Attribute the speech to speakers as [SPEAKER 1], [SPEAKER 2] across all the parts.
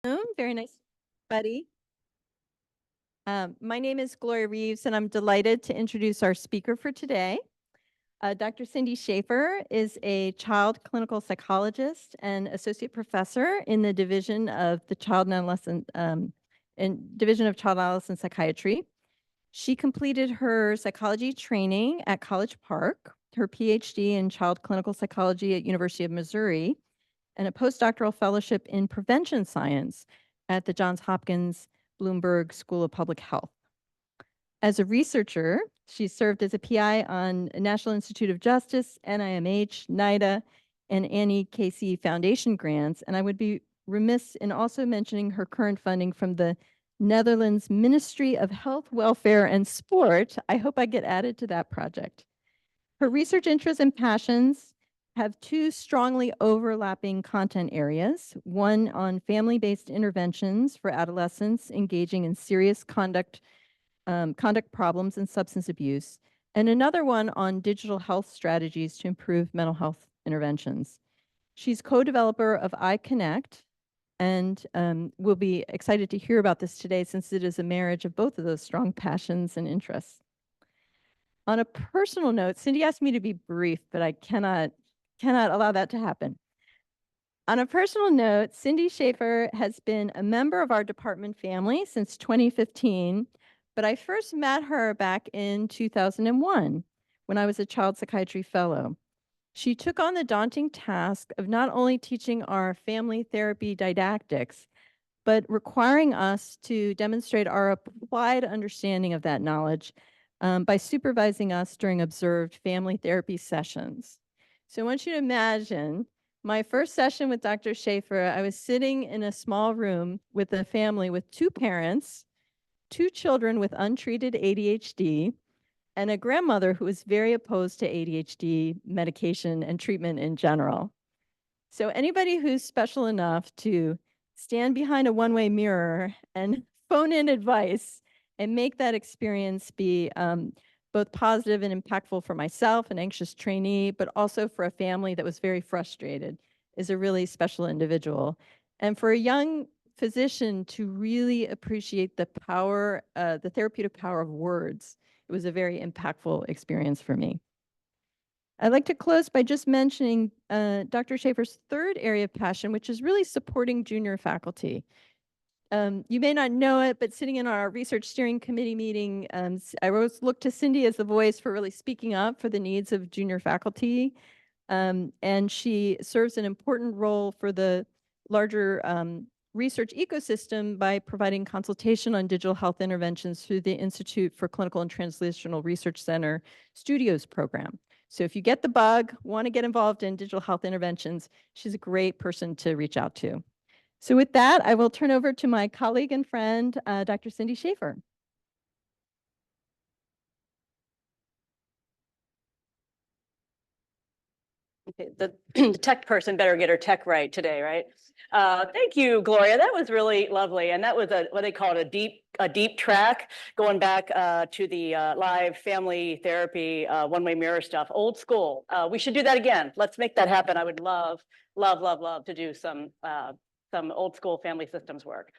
[SPEAKER 1] Very nice, buddy. My name is Gloria Reeves, and I'm delighted to introduce our speaker for today. Dr. Cindy Schaefer is a child clinical psychologist and associate professor in the Division of Child and Adolescent Psychiatry. She completed her psychology training at College Park, her PhD in child clinical psychology at University of Missouri, and a postdoctoral fellowship in prevention science at the Johns Hopkins Bloomberg School of Public Health. As a researcher, she served as a PI on National Institute of Justice, NIMH, NIDA, and Annie Casey Foundation grants, and I would be remiss in also mentioning her current funding from the Netherlands Ministry of Health, Welfare, and Sport. I hope I get added to that project. Her research interests and passions have two strongly overlapping content areas, one on family-based interventions for adolescents engaging in serious conduct problems and substance abuse, and another one on digital health strategies to improve mental health interventions. She's co-developer of iConnect, and we'll be excited to hear about this today since it is a marriage of both of those strong passions and interests. On a personal note, Cindy asked me to be brief, but I cannot allow that to happen. On a personal note, Cindy Schaefer has been a member of our department family since 2015, but I first met her back in 2001 when I was a child psychiatry fellow. She took on the daunting task of not only teaching our family therapy didactics, but requiring us to demonstrate our applied understanding of that knowledge by supervising us during observed family therapy sessions. So I want you to imagine my first session with Dr. Schaefer. I was sitting in a small room with a family with two parents, two children with untreated ADHD, and a grandmother who was very opposed to ADHD medication and treatment in general. So anybody who's special enough to stand behind a one-way mirror and phone in advice and make that experience be both positive and impactful for myself, an anxious trainee, but also for a family that was very frustrated, is a really special individual. And for a young physician to really appreciate the power, the therapeutic power of words, it was a very impactful experience for me. I'd like to close by just mentioning Dr. Schaefer's third area of passion, which is really supporting junior faculty. You may not know it, but sitting in our research steering committee meeting, I always look to Cindy as the voice for really speaking up for the needs of junior faculty. And she serves an important role for the larger research ecosystem by providing consultation on digital health interventions through the Institute for Clinical and Translational Research Center Studios program. So if you get the bug, want to get involved in digital health interventions, she's a great person to reach out to. So with that, I will turn over to my colleague and friend, Dr. Cindy Schaefer.
[SPEAKER 2] Okay, the tech person better get her tech right today, right? Thank you, Gloria. That was really lovely, and that was what they call it, a deep track, going back to the live family therapy one-way mirror stuff, old school. We should do that again. Let's make that happen. I would love to do some old school family systems work.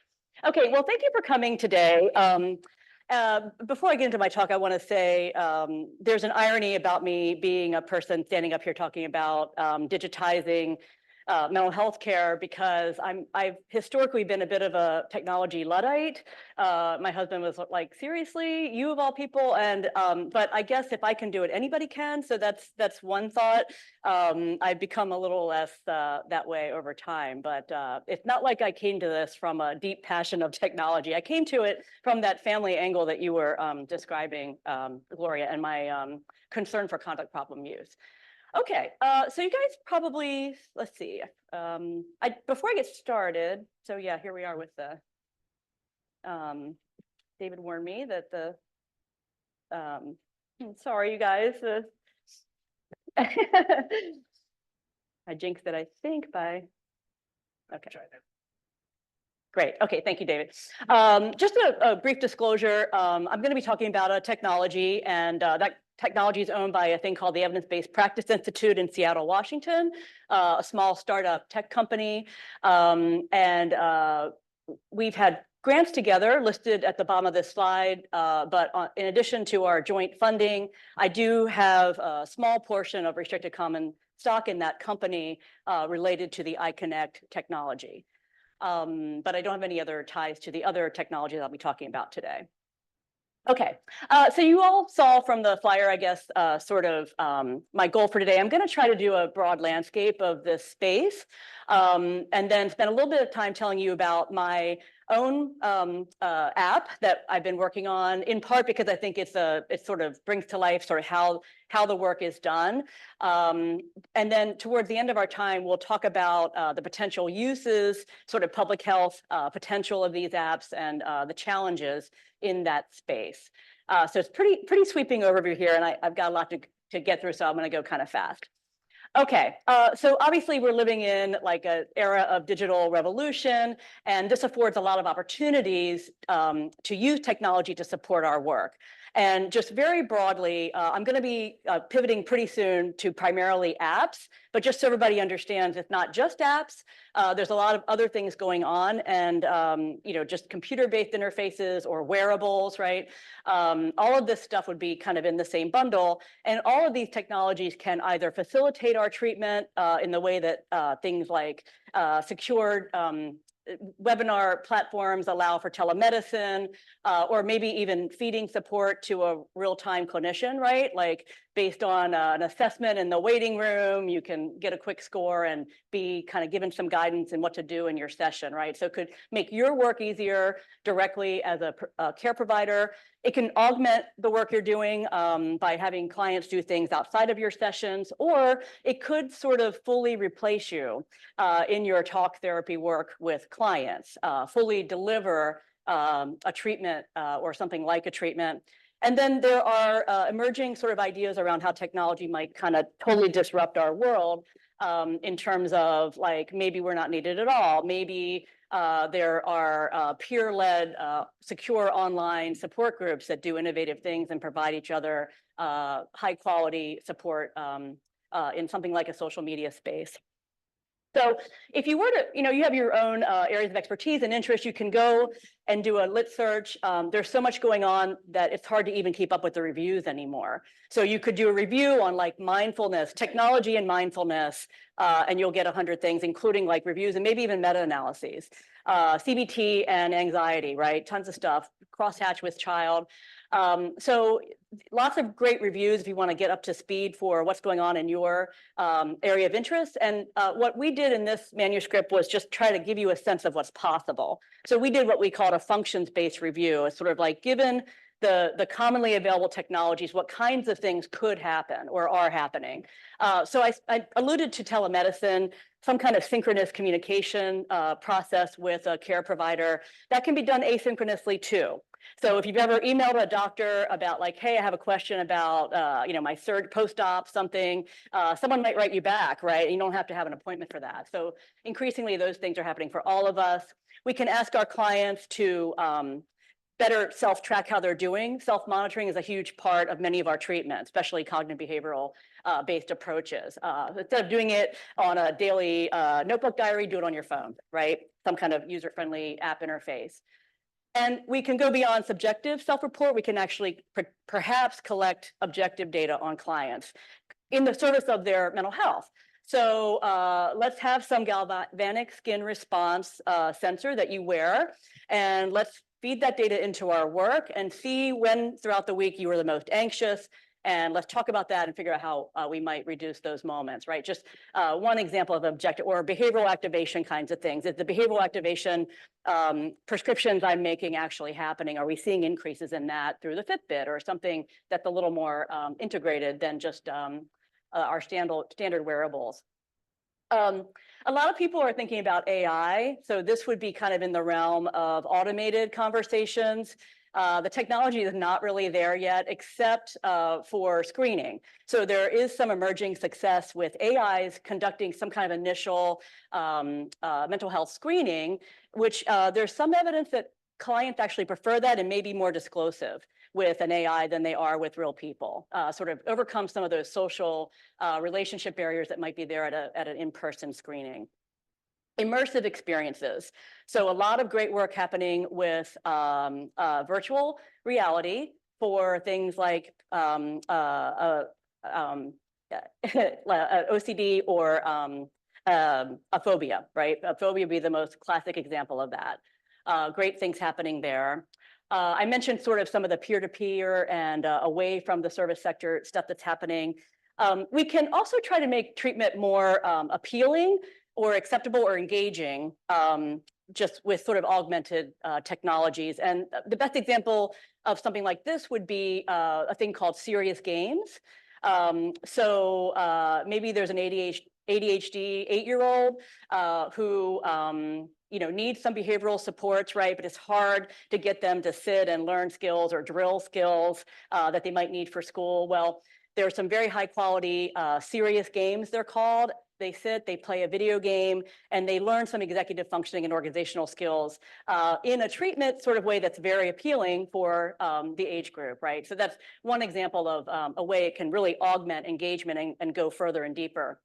[SPEAKER 2] Okay, well, thank you for coming today. Before I get into my talk, I want to say there's an irony about me being a person standing up here talking about digitizing mental health care, because I've historically been a bit of a technology Luddite. My husband was like, seriously, you of all people? And but I guess if I can do it, anybody can. So that's one thought. I've become a little less that way over time, but it's not like I came to this from a deep passion of technology. I came to it from that family angle that you were describing, Gloria, and my concern for conduct problem use. Okay, so you guys probably, let's see, before I get started, so yeah, here we are with the, David warned me that the, sorry, you guys. I jinxed it, I think, by, okay. Great. Okay. Thank you, David. Just a brief disclosure. I'm going to be talking about a technology, and that technology is owned by a thing called the Evidence-Based Practice Institute in Seattle, Washington, a small startup tech company. we've had grants together listed at the bottom of this slide, but in addition to our joint funding, I do have a small portion of restricted common stock in that company related to the iConnect technology. But I don't have any other ties to the other technologies I'll be talking about today. Okay, so you all saw from the flyer, I guess, sort of my goal for today. I'm going to try to do a broad landscape of this space, and then spend a little bit of time telling you about my own app that I've been working on, in part because I think it sort of brings to life sort of how the work is done. And then towards the end of our time, we'll talk about the potential uses, sort of public health potential of these apps, and the challenges in that space. So it's pretty sweeping overview here, and I've got a lot to get through, so I'm going to go kind of fast. Okay, so obviously we're living in like an era of digital revolution, and this affords a lot of opportunities to use technology to support our work. And just very broadly, I'm going to be pivoting pretty soon to primarily apps, but just so everybody understands, it's not just apps. There's a lot of other things going on, and just computer-based interfaces or wearables, right? All of this stuff would be kind of in the same bundle, and all of these technologies can either facilitate our treatment in the way that things like secured webinar platforms allow for telemedicine, or maybe even feeding support to a real-time clinician, right? Like based on an assessment in the waiting room, you can get a quick score and be kind of given some guidance in what to do in your session, right? So it could make your work easier directly as a care provider. It can augment the work you're doing by having clients do things outside of your sessions, or it could sort of fully replace you in your talk therapy work with clients, fully deliver a treatment or something like a treatment. And then there are emerging sort of ideas around how technology might kind of totally disrupt our world in terms of like, maybe we're not needed at all. Maybe there are peer-led, secure online support groups that do innovative things and provide each other high-quality support in something like a social media space. So if you were to, you have your own areas of expertise and interest, you can go and do a lit search. There's so much going on that it's hard to even keep up with the reviews anymore. So you could do a review on like mindfulness, technology and mindfulness, and you'll get 100 things, including like reviews and maybe even meta-analyses. CBT and anxiety, right? Tons of stuff, crosshatch with child. So lots of great reviews if you want to get up to speed for what's going on in your area of interest. And what we did in this manuscript was just try to give you a sense of what's possible. So we did what we called a functions-based review. It's sort of like, given the commonly available technologies, what kinds of things could happen or are happening. So I alluded to telemedicine, some kind of synchronous communication process with a care provider. That can be done asynchronously too. So if you've ever emailed a doctor about like, hey, I have a question about, my third post-op something, someone might write you back, right? You don't have to have an appointment for that. So increasingly, those things are happening for all of us. We can ask our clients to better self-track how they're doing. Self-monitoring is a huge part of many of our treatments, especially cognitive behavioral based approaches. Instead of doing it on a daily notebook diary, do it on your phone, right? Some kind of user-friendly app interface. And we can go beyond subjective self-report. We can actually perhaps collect objective data on clients in the service of their mental health. So let's have some galvanic skin response sensor that you wear, and let's feed that data into our work and see when throughout the week you were the most anxious. And let's talk about that and figure out how we might reduce those moments, right? Just one example of objective or behavioral activation kinds of things. Is the behavioral activation prescriptions I'm making actually happening? Are we seeing increases in that through the Fitbit or something that's a little more integrated than just our standard wearables? A lot of people are thinking about AI. So this would be kind of in the realm of automated conversations. The technology is not really there yet, except for screening. So there is some emerging success with AIs conducting some kind of initial mental health screening, which there's some evidence that clients actually prefer that and may be more disclosive with an AI than they are with real people, sort of overcome some of those social relationship barriers that might be there at an in-person screening. Immersive experiences. So a lot of great work happening with virtual reality for things like OCD or a phobia, right? A phobia would be the most classic example of that. Great things happening there. I mentioned sort of some of the peer-to-peer and away from the service sector stuff that's happening. We can also try to make treatment more appealing or acceptable or engaging, just with sort of augmented technologies. And the best example of something like this would be a thing called serious games. Maybe there's an ADHD 8-year-old who needs some behavioral supports, right? But it's hard to get them to sit and learn skills or drill skills that they might need for school. Well, there are some very high quality serious games, they're called. They sit, they play a video game, and they learn some executive functioning and organizational skills in a treatment sort of way that's very appealing for the age group, right? So that's one example of a way it can really augment engagement and go further and deeper.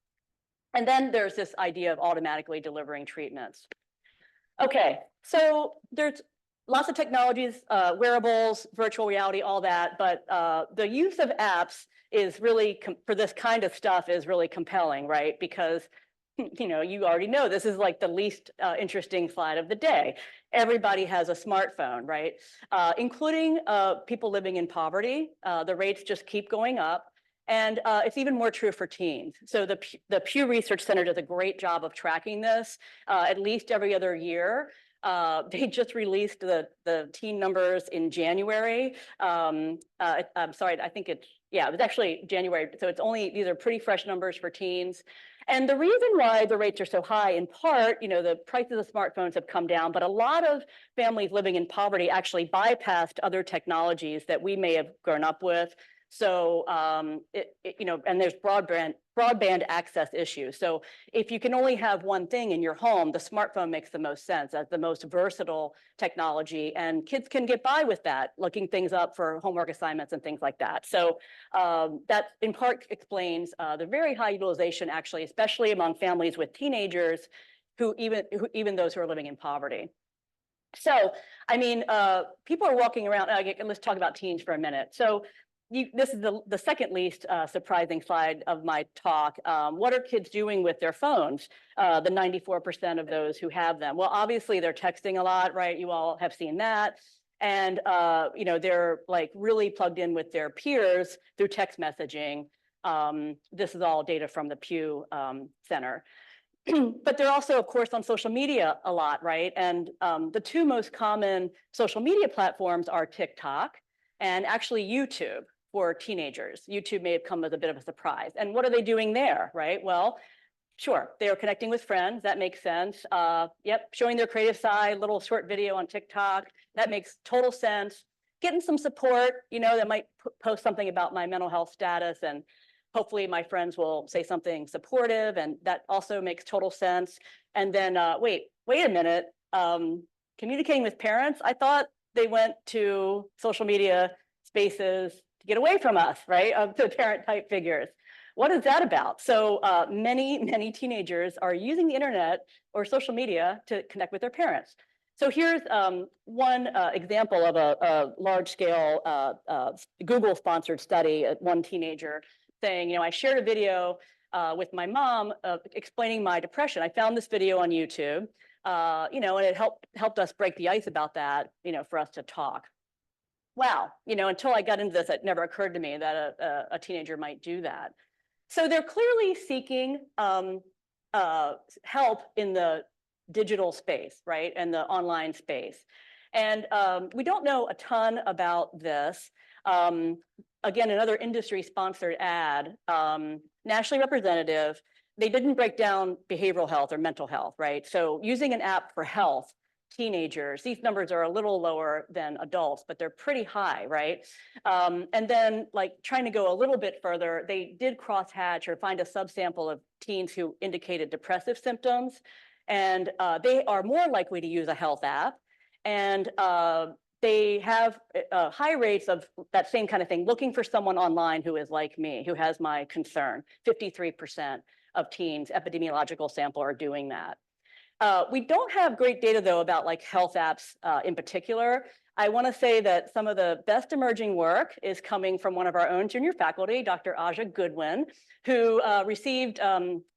[SPEAKER 2] And then there's this idea of automatically delivering treatments. Okay, so there's lots of technologies, wearables, virtual reality, all that, but the use of apps is really, for this kind of stuff, is really compelling, right? Because, you already know this is like the least interesting slide of the day. Everybody has a smartphone, right? Including people living in poverty. The rates just keep going up. And it's even more true for teens. So the Pew Research Center does a great job of tracking this at least every other year. They just released the teen numbers in January. I'm sorry, I think it was actually January. So these are pretty fresh numbers for teens. And the reason why the rates are so high, in part, the prices of smartphones have come down, but a lot of families living in poverty actually bypassed other technologies that we may have grown up with. So, and there's broadband access issues. So if you can only have one thing in your home, the smartphone makes the most sense as the most versatile technology, and kids can get by with that, looking things up for homework assignments and things like that. So that in part explains the very high utilization, actually, especially among families with teenagers, even those who are living in poverty. So, I mean, people are walking around, let's talk about teens for a minute. So this is the second least surprising slide of my talk. What are kids doing with their phones? The 94% of those who have them. Well, obviously they're texting a lot, right? You all have seen that. And they're like really plugged in with their peers through text messaging. This is all data from the Pew Center. But they're also, of course, on social media a lot, right? And the two most common social media platforms are TikTok and actually YouTube for teenagers. YouTube may have come as a bit of a surprise. And what are they doing there, right? Well, sure, they are connecting with friends. That makes sense. Showing their creative side, little short video on TikTok. That makes total sense. Getting some support, they might post something about my mental health status, and hopefully my friends will say something supportive, and that also makes total sense. And then, wait a minute, communicating with parents, I thought they went to social media spaces to get away from us, right? Of the parent type figures. What is that about? So many teenagers are using the internet or social media to connect with their parents. So here's one example of a large scale Google sponsored study. One teenager saying, I shared a video with my mom explaining my depression. I found this video on YouTube, and it helped us break the ice about that, for us to talk. Wow, until I got into this, it never occurred to me that a teenager might do that. So they're clearly seeking help in the digital space, right, and the online space. And we don't know a ton about this. Again, another industry-sponsored ad, nationally representative. They didn't break down behavioral health or mental health, right? So using an app for health, teenagers, these numbers are a little lower than adults, but they're pretty high, right? And then like trying to go a little bit further, they did crosshatch or find a subsample of teens who indicated depressive symptoms, and they are more likely to use a health app. And they have high rates of that same kind of thing, looking for someone online who is like me, who has my concern. 53% of teens, epidemiological sample, are doing that. We don't have great data though about like health apps in particular. I want to say that some of the best emerging work is coming from one of our own junior faculty, Dr. Aja Goodwin, who received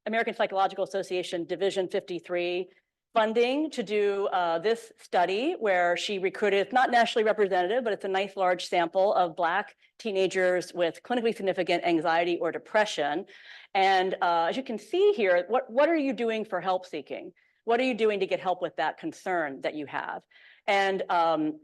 [SPEAKER 2] American Psychological Association Division 53 funding to do this study where she recruited, it's not nationally representative, but it's a nice large sample of Black teenagers with clinically significant anxiety or depression. And as you can see here, what are you doing for help seeking? What are you doing to get help with that concern that you have? And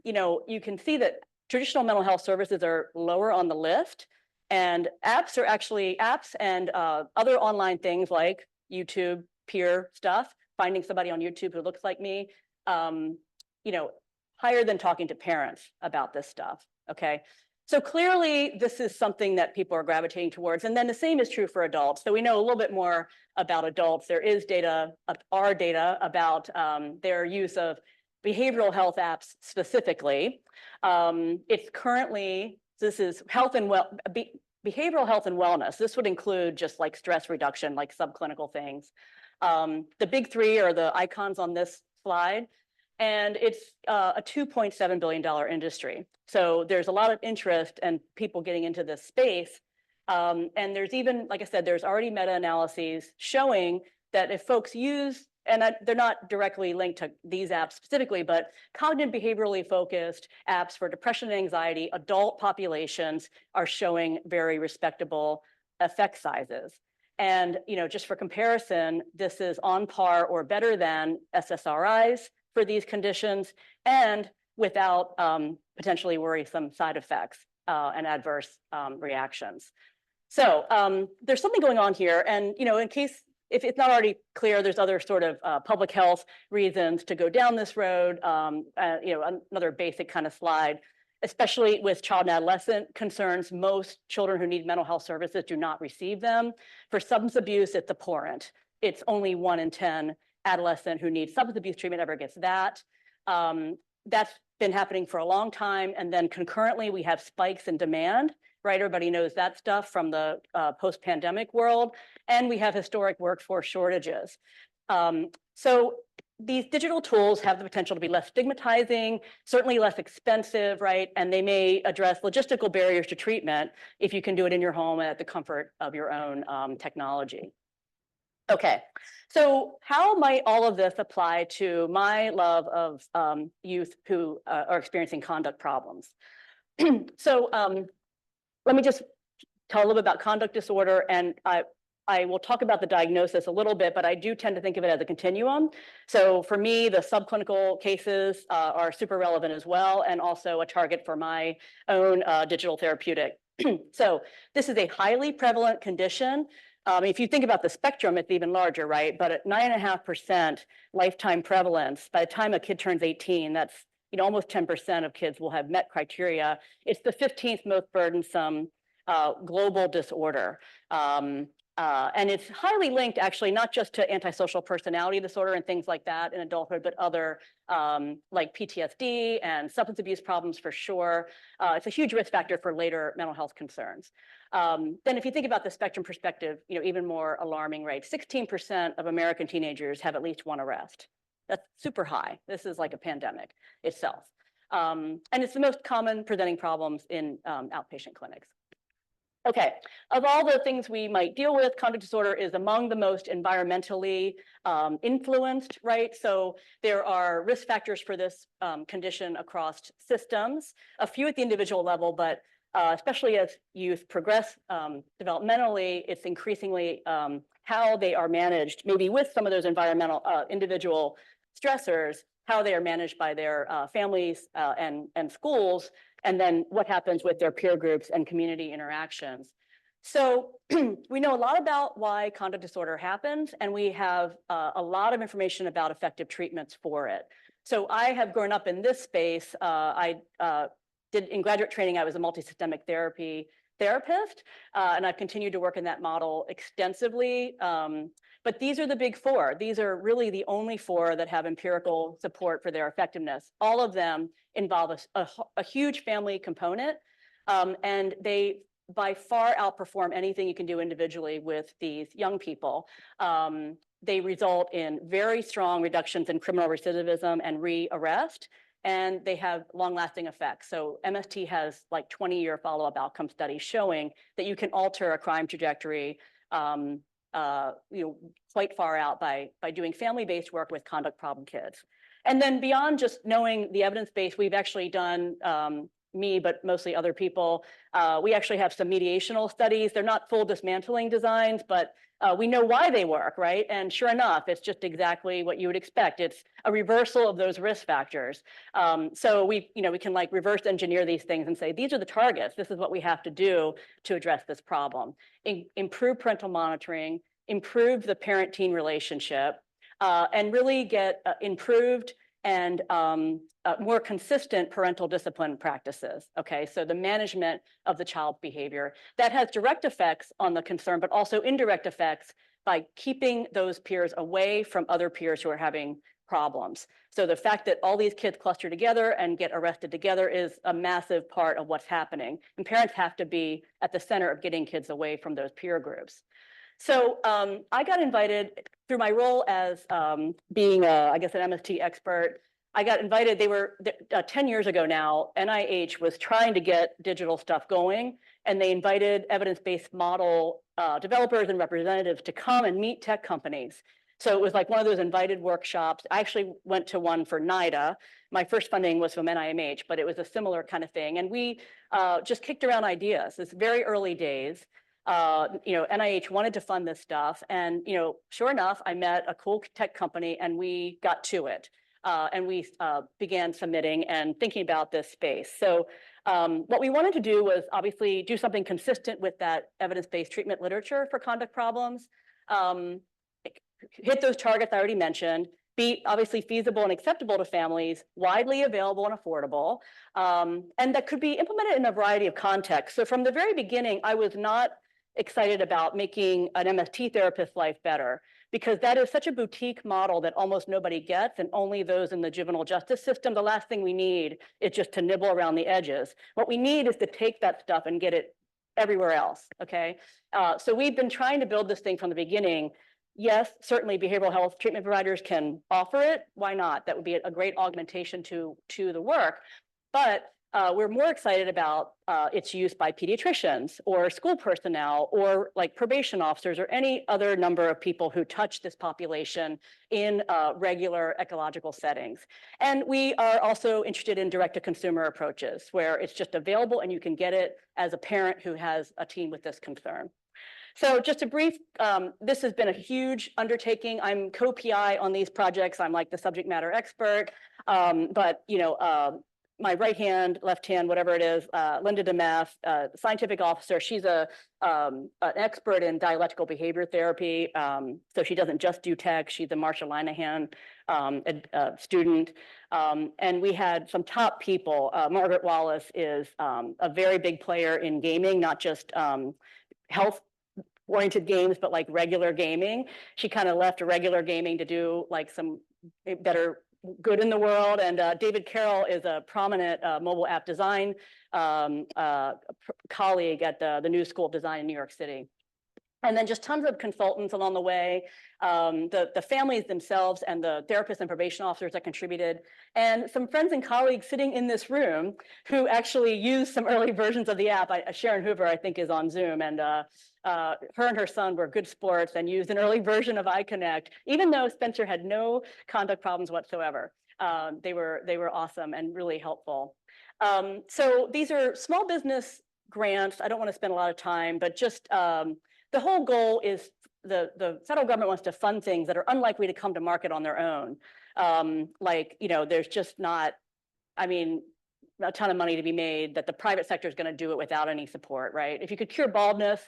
[SPEAKER 2] you know, you can see that traditional mental health services are lower on the list, and apps and other online things like YouTube peer stuff, finding somebody on YouTube who looks like me, you know, higher than talking to parents about this stuff. Okay. So clearly, this is something that people are gravitating towards. And then the same is true for adults. So we know a little bit more about adults. There is data, our data about their use of behavioral health apps specifically. It's currently, this is behavioral health and wellness. This would include just like stress reduction, like subclinical things. The big three are the icons on this slide. And it's a $2.7 billion industry. So there's a lot of interest and people getting into this space. And there's even, like I said, there's already meta-analyses showing that if folks use, and they're not directly linked to these apps specifically, but cognitive behaviorally focused apps for depression and anxiety, adult populations are showing very respectable effect sizes. And you know, just for comparison, this is on par or better than SSRIs for these conditions, and without potentially worrisome side effects and adverse reactions. So there's something going on here, and you know, in case if it's not already clear, there's other sort of public health reasons to go down this road. You know, another basic kind of slide, especially with child and adolescent concerns. Most children who need mental health services do not receive them. For substance abuse, it's abhorrent. It's only 1 in 10 adolescent who needs substance abuse treatment ever gets that. That's been happening for a long time. And then concurrently, we have spikes in demand, right? Everybody knows that stuff from the post-pandemic world. And we have historic workforce shortages. So these digital tools have the potential to be less stigmatizing, certainly less expensive, right? And they may address logistical barriers to treatment if you can do it in your home at the comfort of your own technology. Okay, so how might all of this apply to my love of youth who are experiencing conduct problems? So let me just tell a little bit about conduct disorder, and I will talk about the diagnosis a little bit, but I do tend to think of it as a continuum. So for me, the subclinical cases are super relevant as well, and also a target for my own digital therapeutic. So this is a highly prevalent condition. If you think about the spectrum, it's even larger, right? But at 9.5% lifetime prevalence, by the time a kid turns 18, that's almost 10% of kids will have met criteria. It's the 15th most burdensome global disorder. And it's highly linked, actually, not just to antisocial personality disorder and things like that in adulthood, but other like PTSD and substance abuse problems for sure. It's a huge risk factor for later mental health concerns. Then if you think about the spectrum perspective, even more alarming, right? 16% of American teenagers have at least one arrest. That's super high. This is like a pandemic itself. And it's the most common presenting problems in outpatient clinics. Okay, of all the things we might deal with, conduct disorder is among the most environmentally influenced, right? So there are risk factors for this condition across systems, a few at the individual level, but especially as youth progress developmentally, it's increasingly how they are managed, maybe with some of those environmental individual stressors, how they are managed by their families and schools, and then what happens with their peer groups and community interactions. So we know a lot about why conduct disorder happens, and we have a lot of information about effective treatments for it. So I have grown up in this space. I did in graduate training, I was a multisystemic therapy therapist, and I've continued to work in that model extensively. But these are the big four. These are really the only four that have empirical support for their effectiveness. All of them involve a huge family component, and they by far outperform anything you can do individually with these young people. they result in very strong reductions in criminal recidivism and re-arrest, and they have long-lasting effects. So MST has like 20-year follow-up outcome studies showing that you can alter a crime trajectory quite far out by doing family-based work with conduct problem kids. And then beyond just knowing the evidence base, we've actually done, me, but mostly other people, we actually have some mediational studies. They're not full dismantling designs, but we know why they work, right? And sure enough, it's just exactly what you would expect. It's a reversal of those risk factors. So we can like reverse engineer these things and say, these are the targets. This is what we have to do to address this problem. Improve parental monitoring, improve the parent-teen relationship, and really get improved and more consistent parental discipline practices, okay? So the management of the child's behavior, that has direct effects on the concern, but also indirect effects by keeping those peers away from other peers who are having problems. So the fact that all these kids cluster together and get arrested together is a massive part of what's happening. And parents have to be at the center of getting kids away from those peer groups. So I got invited through my role as being, I guess, an MST expert. I got invited, 10 years ago now, NIH was trying to get digital stuff going, and they invited evidence-based model developers and representatives to come and meet tech companies. So it was like one of those invited workshops. I actually went to one for NIDA. My first funding was from NIMH, but it was a similar kind of thing. And we just kicked around ideas. It's very early days. NIH wanted to fund this stuff. And, sure enough, I met a cool tech company and we got to it. And we began submitting and thinking about this space. So what we wanted to do was obviously do something consistent with that evidence-based treatment literature for conduct problems, hit those targets I already mentioned, be obviously feasible and acceptable to families, widely available and affordable, and that could be implemented in a variety of contexts. So from the very beginning, I was not excited about making an MST therapist's life better, because that is such a boutique model that almost nobody gets, and only those in the juvenile justice system. The last thing we need is just to nibble around the edges. What we need is to take that stuff and get it everywhere else, okay? So we've been trying to build this thing from the beginning. Yes, certainly behavioral health treatment providers can offer it. Why not? That would be a great augmentation to the work. But we're more excited about its use by pediatricians or school personnel or like probation officers or any other number of people who touch this population in regular ecological settings. And we are also interested in direct-to-consumer approaches where it's just available and you can get it as a parent who has a teen with this concern. So just a brief, this has been a huge undertaking. I'm co-PI on these projects. I'm like the subject matter expert, but my right hand, left hand, whatever it is, Linda DeMath, scientific officer. She's an expert in dialectical behavior therapy. So she doesn't just do tech. She's a Marsha Linehan student. And we had some top people. Margaret Wallace is a very big player in gaming, not just health-oriented games, but like regular gaming. She kind of left regular gaming to do like some better good in the world. And David Carroll is a prominent mobile app design colleague at the New School of Design in New York City. And then just tons of consultants along the way, the families themselves and the therapists and probation officers that contributed, and some friends and colleagues sitting in this room who actually used some early versions of the app. Sharon Hoover, I think, is on Zoom, and her and her son were good sports and used an early version of iConnect, even though Spencer had no conduct problems whatsoever. They were awesome and really helpful. So these are small business grants. I don't want to spend a lot of time, but just the whole goal is the federal government wants to fund things that are unlikely to come to market on their own. There's just not, a ton of money to be made that the private sector is going to do it without any support, right? If you could cure baldness,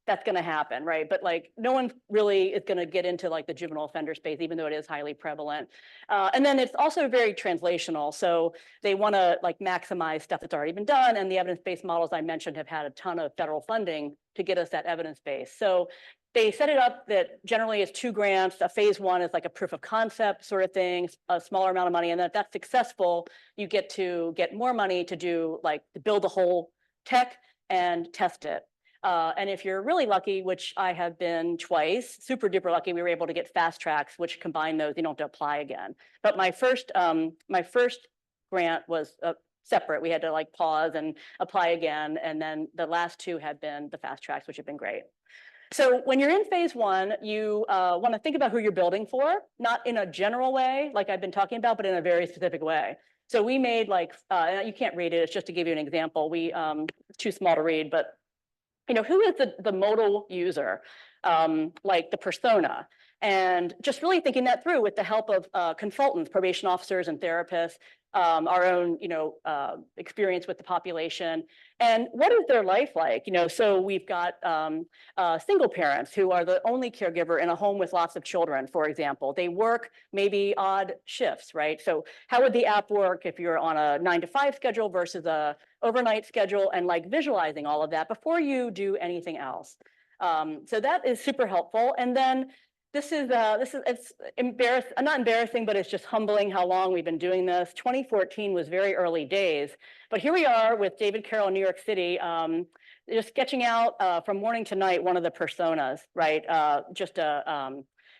[SPEAKER 2] that's going to happen, right? But no one really is going to get into the juvenile offender space, even though it is highly prevalent. And then it's also very translational. So they want to maximize stuff that's already been done. And the evidence-based models I mentioned have had a ton of federal funding to get us that evidence base. So they set it up that generally it's 2 grants. A phase 1 is like a proof of concept sort of thing, a smaller amount of money. And then if that's successful, you get to get more money to do to build the whole tech and test it. And if you're really lucky, which I have been twice, super duper lucky, we were able to get fast tracks, which combine those, you don't have to apply again. But my first grant was separate. We had to like pause and apply again. And then the last two had been the fast tracks, which have been great. So when you're in phase one, you want to think about who you're building for, not in a general way, like I've been talking about, but in a very specific way. So we made like, you can't read it, it's just to give you an example. It's too small to read, but who is the modal user, like the persona? And just really thinking that through with the help of consultants, probation officers and therapists, our own, experience with the population. And what is their life like? So we've got single parents who are the only caregiver in a home with lots of children, for example. They work maybe odd shifts, right? So how would the app work if you're on a 9-to-5 schedule versus a overnight schedule, and like visualizing all of that before you do anything else. So that is super helpful. And then it's not embarrassing, but it's just humbling how long we've been doing this. 2014 was very early days, but here we are with David Carroll in New York City, just sketching out from morning to night one of the personas, right?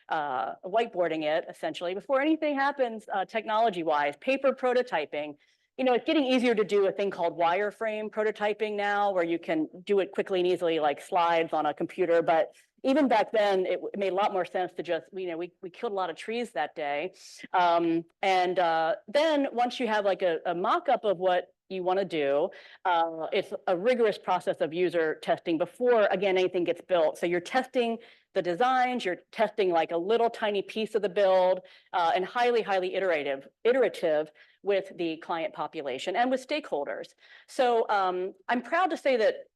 [SPEAKER 2] Whiteboarding it essentially before anything happens technology-wise, paper prototyping. It's getting easier to do a thing called wireframe prototyping now, where you can do it quickly and easily, like slides on a computer. But even back then, it made a lot more sense to just, we killed a lot of trees that day. Then once you have like a mock-up of what you want to do, it's a rigorous process of user testing before, again, anything gets built. So you're testing the designs, you're testing like a little tiny piece of the build, and highly, highly iterative with the client population and with stakeholders. So I'm proud to say that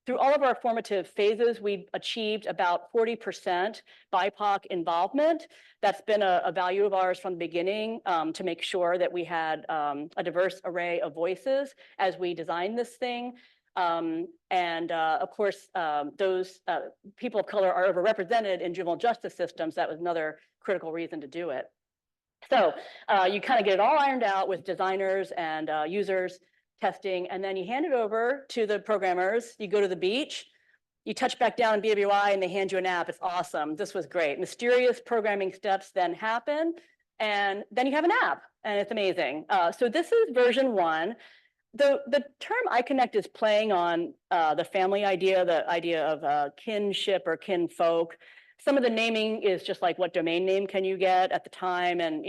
[SPEAKER 2] through all of our formative phases, we've achieved about 40% BIPOC involvement. That's been a value of ours from the beginning, to make sure that we had a diverse array of voices as we designed this thing. Of course, those people of color are overrepresented in juvenile justice systems. That was another critical reason to do it. So you kind of get it all ironed out with designers and users testing, and then you hand it over to the programmers. You go to the beach, you touch back down in BWI, and they hand you an app. It's awesome. This was great. Mysterious programming steps then happen, and then you have an app, and it's amazing. So this is version 1. The term iConnect is playing on the family idea, the idea of kinship or kinfolk. Some of the naming is just like, what domain name can you get at the time? And,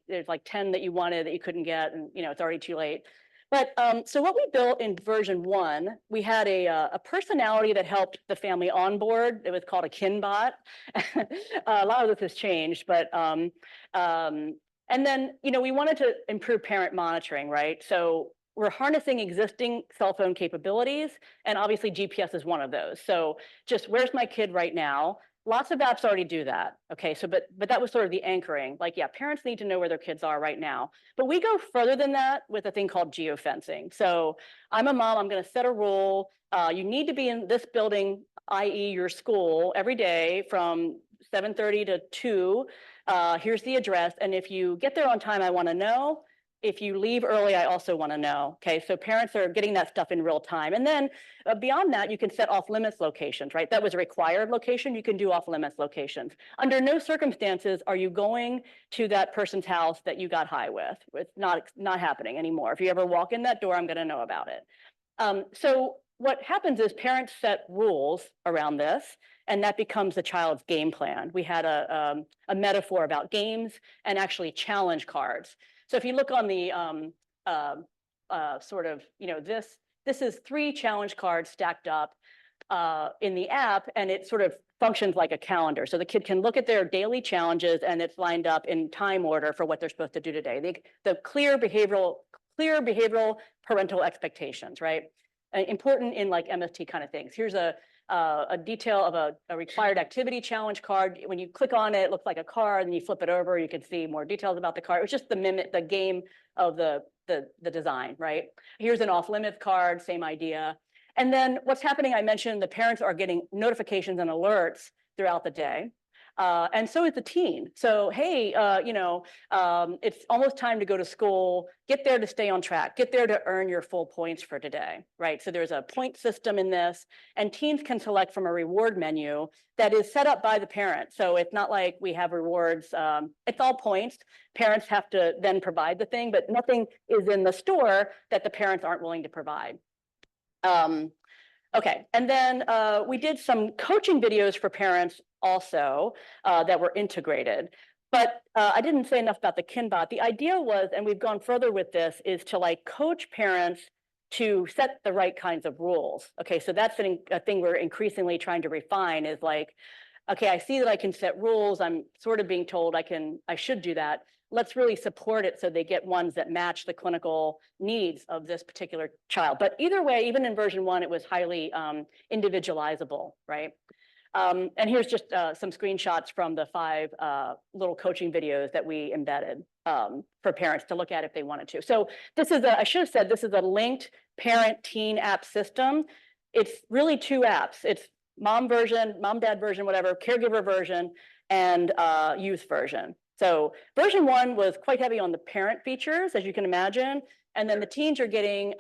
[SPEAKER 2] there's like 10 that you wanted that you couldn't get, and, it's already too late. But so what we built in version 1, we had a personality that helped the family onboard. It was called a kinbot. A lot of this has changed, but and then, we wanted to improve parent monitoring, right? So we're harnessing existing cell phone capabilities, and obviously GPS is one of those. So just, where's my kid right now? Lots of apps already do that. Okay, so but that was sort of the anchoring. Like, yeah, parents need to know where their kids are right now. But we go further than that with a thing called geofencing. So I'm a mom, I'm going to set a rule. You need to be in this building, i.e. your school, every day from 7:30 to 2. Here's the address. And if you get there on time, I want to know. If you leave early, I also want to know. Okay, so parents are getting that stuff in real time. And then beyond that, you can set off limits locations, right? That was a required location. You can do off limits locations. Under no circumstances are you going to that person's house that you got high with. It's not happening anymore. If you ever walk in that door, I'm going to know about it. So what happens is parents set rules around this, and that becomes the child's game plan. We had a metaphor about games and actually challenge cards. So if you look on the sort of, this is 3 challenge cards stacked up in the app, and it sort of functions like a calendar. So the kid can look at their daily challenges, and it's lined up in time order for what they're supposed to do today. The clear behavioral parental expectations, right? Important in like MST kind of things. Here's a detail of a required activity challenge card. When you click on it, it looks like a card, and you flip it over, you can see more details about the card. It was just the game of the design, right? Here's an off-limits card, same idea. And then what's happening, I mentioned the parents are getting notifications and alerts throughout the day. And so is the teen. So, hey, it's almost time to go to school. Get there to stay on track. Get there to earn your full points for today, right? So there's a point system in this, and teens can select from a reward menu that is set up by the parent. So it's not like we have rewards. It's all points. Parents have to then provide the thing, but nothing is in the store that the parents aren't willing to provide. Okay, and then we did some coaching videos for parents also that were integrated. But I didn't say enough about the KinBot. The idea was, and we've gone further with this, is to like coach parents to set the right kinds of rules. Okay, so that's a thing we're increasingly trying to refine is like, okay, I see that I can set rules. I'm sort of being told I should do that. Let's really support it so they get ones that match the clinical needs of this particular child. But either way, even in version 1, it was highly individualizable, right? And here's just some screenshots from the 5 little coaching videos that we embedded for parents to look at if they wanted to. So this is I should have said, this is a linked parent-teen app system. It's really 2 apps. It's mom version, mom, dad version, whatever, caregiver version, and youth version. So version 1 was quite heavy on the parent features, as you can imagine. And then the teens are getting,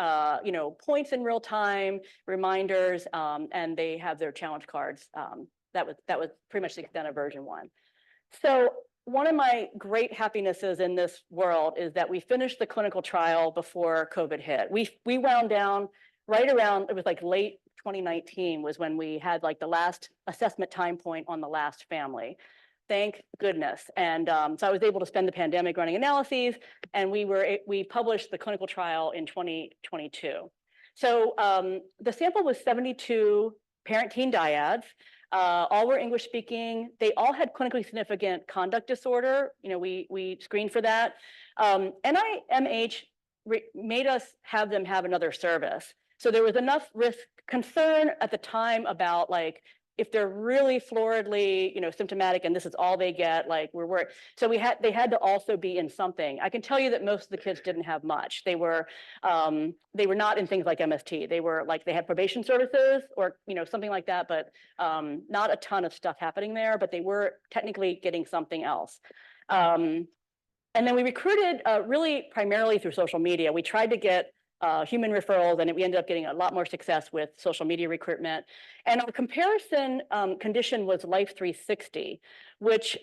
[SPEAKER 2] points in real time, reminders, and they have their challenge cards. That was pretty much the extent of version 1. So one of my great happinesses in this world is that we finished the clinical trial before COVID hit. We wound down right around, it was like late 2019 was when we had like the last assessment time point on the last family. Thank goodness. And so I was able to spend the pandemic running analyses, and we published the clinical trial in 2022. So the sample was 72 parent-teen dyads. All were English speaking. They all had clinically significant conduct disorder. We screened for that. NIMH made us have them have another service. So there was enough concern at the time about like, if they're really floridly, symptomatic and this is all they get, like we're worried. So they had to also be in something. I can tell you that most of the kids didn't have much. They were not in things like MST. They were like, they had probation services or, something like that, but not a ton of stuff happening there, but they were technically getting something else. And then we recruited really primarily through social media. We tried to get human referrals, and we ended up getting a lot more success with social media recruitment. And our comparison condition was Life 360, which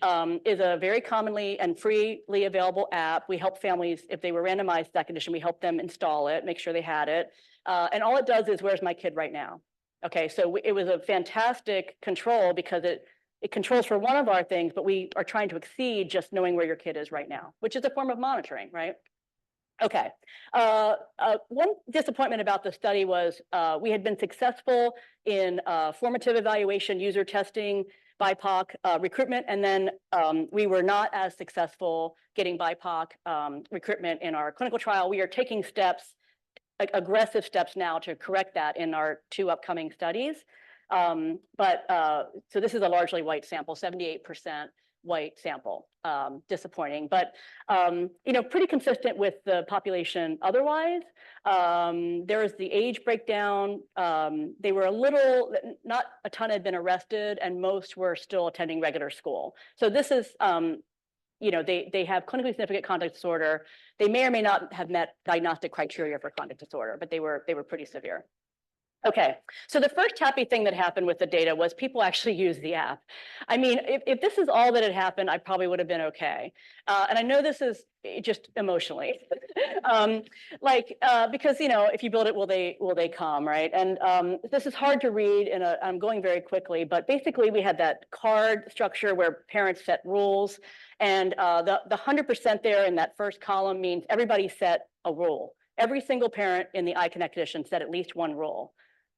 [SPEAKER 2] is a very commonly and freely available app. We help families, if they were randomized to that condition, we help them install it, make sure they had it. And all it does is, where's my kid right now? Okay, so it was a fantastic control because it controls for one of our things, but we are trying to exceed just knowing where your kid is right now, which is a form of monitoring, right? Okay. One disappointment about the study was we had been successful in formative evaluation, user testing, BIPOC recruitment, and then we were not as successful getting BIPOC recruitment in our clinical trial. We are taking steps, aggressive steps now to correct that in our 2 upcoming studies. So this is a largely white sample, 78% white sample, disappointing, but pretty consistent with the population otherwise. There is the age breakdown. They were not a ton had been arrested, and most were still attending regular school. So this is, they have clinically significant conduct disorder. They may or may not have met diagnostic criteria for conduct disorder, but they were pretty severe. Okay, so the first happy thing that happened with the data was people actually used the app. I mean, if this is all that had happened, I probably would have been okay. And I know this is just emotionally, because if you build it, will they come, right? And this is hard to read, and I'm going very quickly, but basically we had that card structure where parents set rules, and the 100% there in that first column means everybody set a rule. Every single parent in the iConnect edition set at least one rule.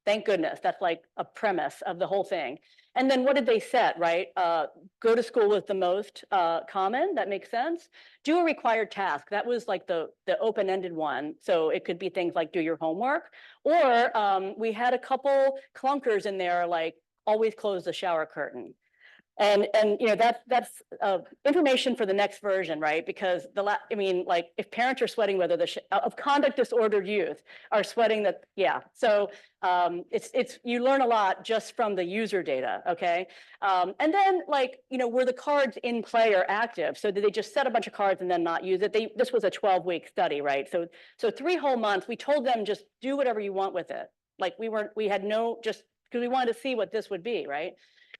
[SPEAKER 2] Thank goodness. That's like a premise of the whole thing. And then what did they set, right? Go to school was the most common. That makes sense. Do a required task. That was like the open-ended one. So it could be things like do your homework. Or we had a couple clunkers in there, like always close the shower curtain. And you know, that's information for the next version, right? Because I mean, like if parents are sweating whether of conduct disordered youth are sweating that, yeah. So it's you learn a lot just from the user data, okay? And then like, you know, were the cards in play or active? So did they just set a bunch of cards and then not use it? This was a 12-week study, right? So 3 whole months, we told them just do whatever you want with it. Like we had no, just because we wanted to see what this would be, right?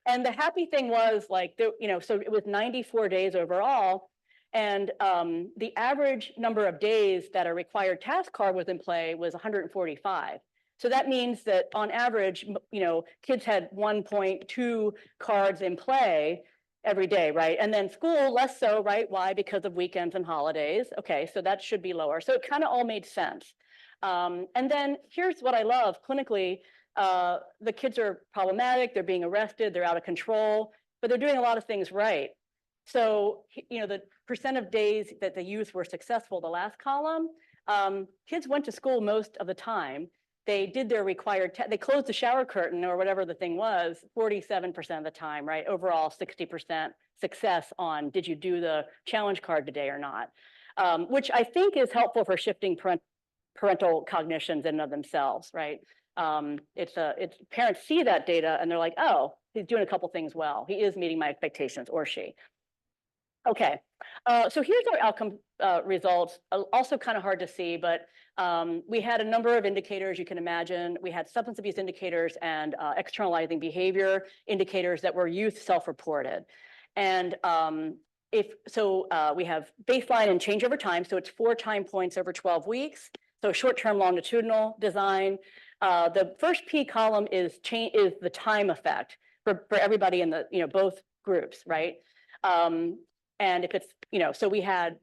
[SPEAKER 2] And the happy thing was like, you know, so it was 94 days overall. And the average number of days that a required task card was in play was 145. So that means that on average, you know, kids had 1.2 cards in play every day, right? And then school less so, right? Why? Because of weekends and holidays. Okay, so that should be lower. So it kind of all made sense. And then here's what I love clinically. The kids are problematic, they're being arrested, they're out of control, but they're doing a lot of things right. So, you know, the percent of days that the youth were successful, the last column, kids went to school most of the time. They did their required, they closed the shower curtain or whatever the thing was, 47% of the time, right? Overall, 60% success on did you do the challenge card today or not? Which I think is helpful for shifting parental cognitions in and of themselves, right? It's parents see that data and they're like, oh, he's doing a couple things well. He is meeting my expectations, or she. Okay, so here's our outcome results. Also kind of hard to see, but we had a number of indicators you can imagine. We had substance abuse indicators and externalizing behavior indicators that were youth self-reported. And we have baseline and change over time. So it's 4 time points over 12 weeks. So short-term longitudinal design. The first P column is the time effect for everybody in the, you know, both groups, right? And if it's, you know, so we had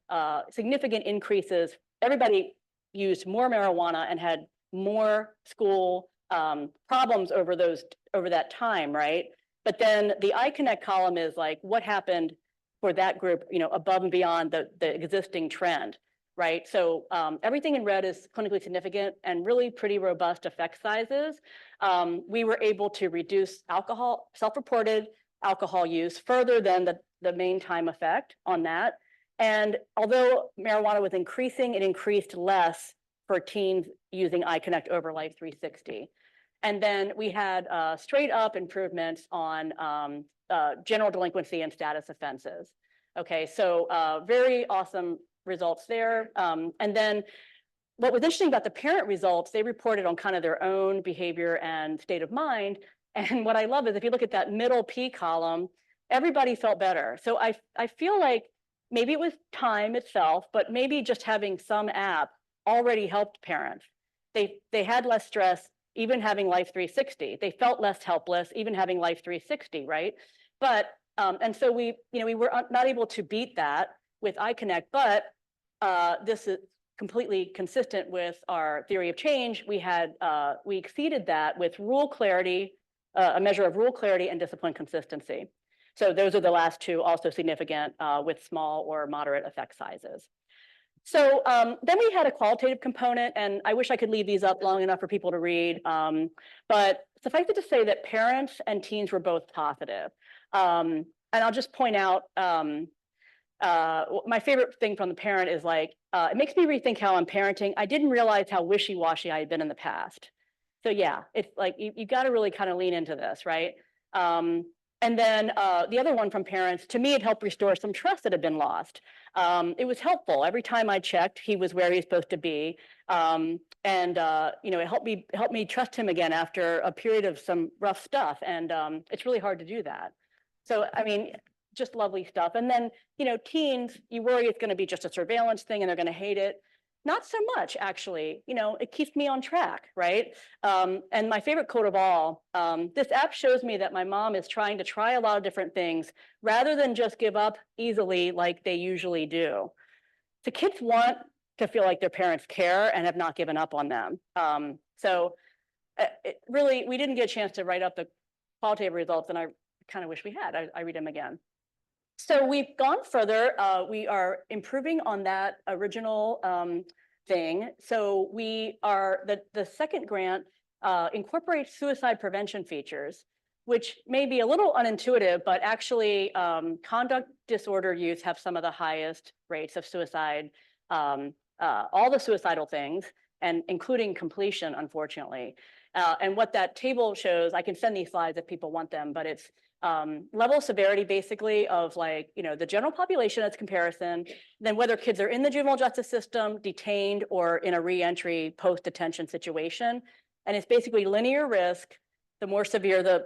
[SPEAKER 2] significant increases. Everybody used more marijuana and had more school problems over that time, right? But then the iConnect column is like what happened for that group, you know, above and beyond the existing trend, right? So everything in red is clinically significant and really pretty robust effect sizes. We were able to reduce alcohol, self-reported alcohol use further than the main time effect on that. And although marijuana was increasing, it increased less for teens using iConnect over Life 360. And then we had straight up improvements on general delinquency and status offenses. Okay, so very awesome results there. And then what was interesting about the parent results, they reported on kind of their own behavior and state of mind. And what I love is if you look at that middle P column, everybody felt better. So I feel like maybe it was time itself, but maybe just having some app already helped parents. They had less stress, even having Life 360. They felt less helpless, even having Life 360, right? But, and so we were not able to beat that with iConnect, but this is completely consistent with our theory of change. We exceeded that with rule clarity, a measure of rule clarity and discipline consistency. So those are the last two, also significant with small or moderate effect sizes. So then we had a qualitative component, and I wish I could leave these up long enough for people to read, but suffice it to say that parents and teens were both positive. And I'll just point out, my favorite thing from the parent is like, it makes me rethink how I'm parenting. I didn't realize how wishy-washy I had been in the past. So yeah, it's like, you got to really kind of lean into this, right? And then the other one from parents, to me, it helped restore some trust that had been lost. It was helpful. Every time I checked, he was where he's supposed to be. And it helped me trust him again after a period of some rough stuff. And it's really hard to do that. So, I mean, just lovely stuff. And then, teens, you worry it's going to be just a surveillance thing and they're going to hate it. Not so much, actually. It keeps me on track, right? And my favorite quote of all, this app shows me that my mom is trying to try a lot of different things rather than just give up easily like they usually do. So kids want to feel like their parents care and have not given up on them. Really, we didn't get a chance to write up the qualitative results, and I kind of wish we had. I read them again. So we've gone further. We are improving on that original thing. So we are, the second grant incorporates suicide prevention features. which may be a little unintuitive, but actually conduct disorder youth have some of the highest rates of suicide, all the suicidal things, and including completion, unfortunately. And what that table shows, I can send these slides if people want them, but it's level of severity basically of like, the general population as comparison, then whether kids are in the juvenile justice system, detained, or in a reentry post-detention situation. And it's basically linear risk. The more severe the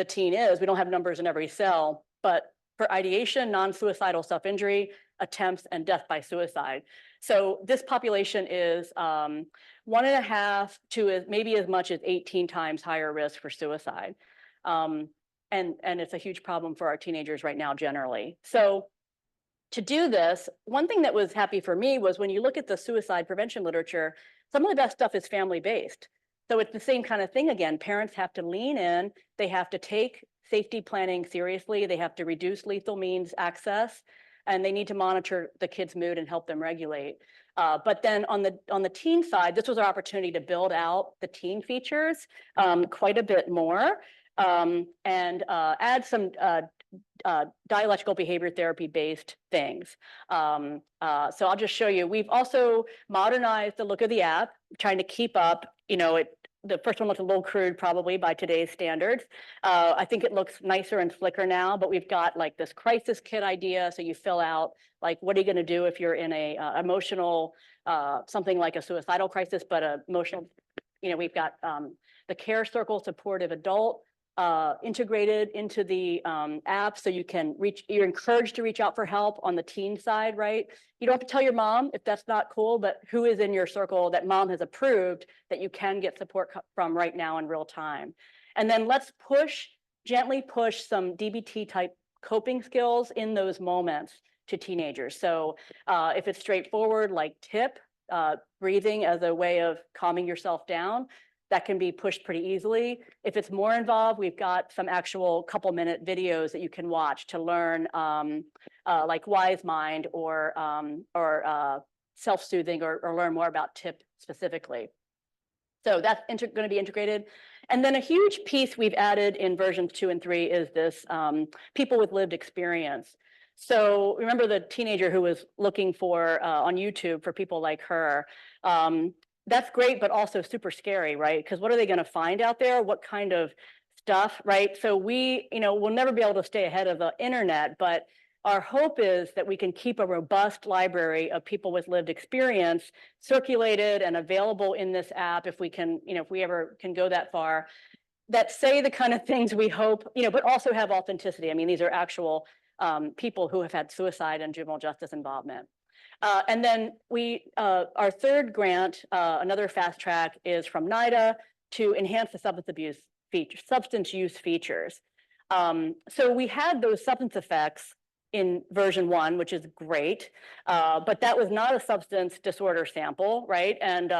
[SPEAKER 2] teen is, we don't have numbers in every cell, but for ideation, non-suicidal self-injury, attempts, and death by suicide. So this population is 1.5 to maybe as much as 18 times higher risk for suicide. And it's a huge problem for our teenagers right now generally. So to do this, one thing that was happy for me was when you look at the suicide prevention literature, some of the best stuff is family-based. So it's the same kind of thing again. Parents have to lean in. They have to take safety planning seriously. They have to reduce lethal means access, and they need to monitor the kid's mood and help them regulate. But then on the teen side, this was our opportunity to build out the teen features quite a bit more and add some dialectical behavior therapy based things. So I'll just show you. We've also modernized the look of the app, trying to keep up. The first one looked a little crude probably by today's standards. I think it looks nicer and slicker now, but we've got like this crisis kit idea. So you fill out like, what are you going to do if you're in a emotional, something like a suicidal crisis, but emotional, we've got the care circle supportive adult integrated into the app, so you're encouraged to reach out for help on the teen side, right? You don't have to tell your mom if that's not cool, but who is in your circle that mom has approved that you can get support from right now in real time. And then let's gently push some DBT type coping skills in those moments to teenagers. So if it's straightforward, like TIP, breathing as a way of calming yourself down, that can be pushed pretty easily. If it's more involved, we've got some actual couple-minute videos that you can watch to learn, like Wise Mind or self-soothing, or learn more about TIP specifically. So that's going to be integrated. And then a huge piece we've added in versions 2 and 3 is this people with lived experience. So remember the teenager who was looking for on YouTube for people like her. That's great, but also super scary, right? Because what are they going to find out there? What kind of stuff, right? So we'll never be able to stay ahead of the internet, but our hope is that we can keep a robust library of people with lived experience circulated and available in this app if we can, if we ever can go that far, that say the kind of things we hope, but also have authenticity. I mean, these are actual people who have had suicide and juvenile justice involvement. And then our third grant, another fast track, is from NIDA to enhance the substance use features. So we had those substance effects in version 1, which is great, but that was not a substance disorder sample, right? And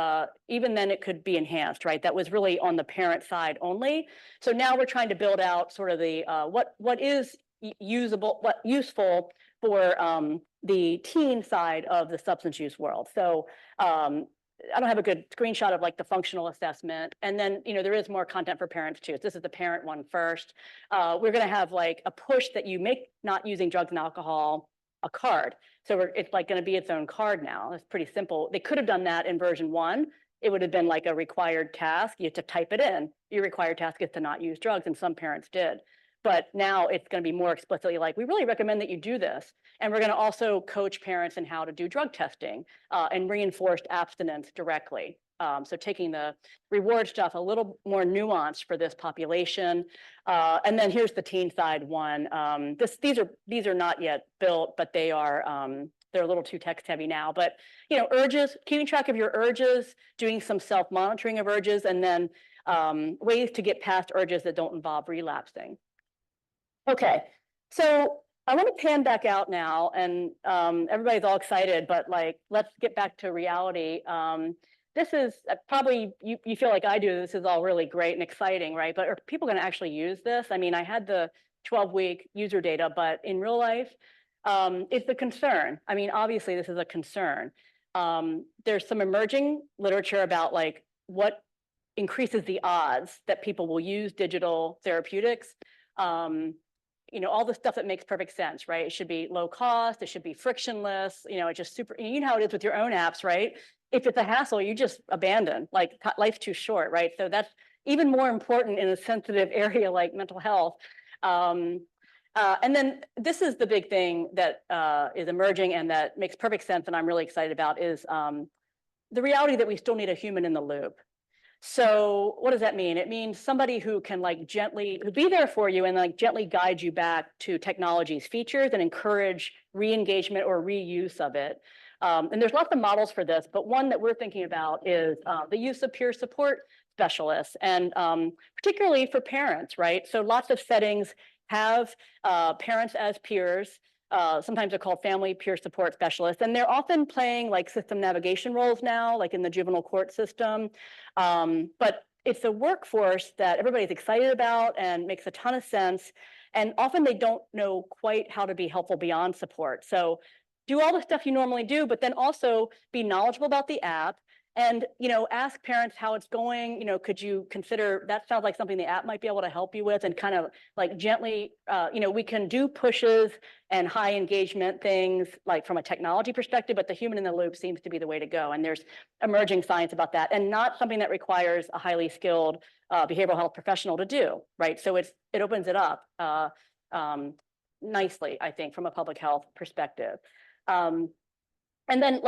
[SPEAKER 2] even then it could be enhanced, right? That was really on the parent side only. So now we're trying to build out sort of the what is useful for the teen side of the substance use world. So I don't have a good screenshot of like the functional assessment. And then, there is more content for parents too. So this is the parent one first. We're going to have like a push that you make not using drugs and alcohol a card. So it's like going to be its own card now. It's pretty simple. They could have done that in version 1. It would have been like a required task. You have to type it in. Your required task is to not use drugs, and some parents did. But now it's going to be more explicitly like, we really recommend that you do this. And we're going to also coach parents in how to do drug testing and reinforced abstinence directly. So taking the reward stuff a little more nuanced for this population. And then here's the teen side one. These are not yet built, but they're a little too text heavy now. But urges, keeping track of your urges, doing some self-monitoring of urges, and then ways to get past urges that don't involve relapsing. Okay, so I want to pan back out now, and everybody's all excited, but like, let's get back to reality. This is probably, you feel like I do, this is all really great and exciting, right? But are people going to actually use this? I mean, I had the 12-week user data, but in real life, it's a concern. I mean, obviously, this is a concern. There's some emerging literature about like what increases the odds that people will use digital therapeutics. All the stuff that makes perfect sense, right? It should be low cost, it should be frictionless, it's just super, you know how it is with your own apps, right? If it's a hassle, you just abandon, like life's too short, right? So that's even more important in a sensitive area like mental health. And then this is the big thing that is emerging and that makes perfect sense and I'm really excited about is the reality that we still need a human in the loop. So what does that mean? It means somebody who can be there for you and like gently guide you back to technology's features and encourage re-engagement or reuse of it. And there's lots of models for this, but one that we're thinking about is the use of peer support specialists and particularly for parents, right? So lots of settings have parents as peers. Sometimes they're called family peer support specialists, and they're often playing like system navigation roles now, like in the juvenile court system. But it's a workforce that everybody's excited about and makes a ton of sense. And often they don't know quite how to be helpful beyond support. So do all the stuff you normally do, but then also be knowledgeable about the app and, ask parents how it's going. Could you consider, that sounds like something the app might be able to help you with and kind of like gently, we can do pushes and high engagement things like from a technology perspective, but the human in the loop seems to be the way to go. And there's emerging science about that and not something that requires a highly skilled behavioral health professional to do, right? So it opens it up nicely, I think, from a public health perspective. And then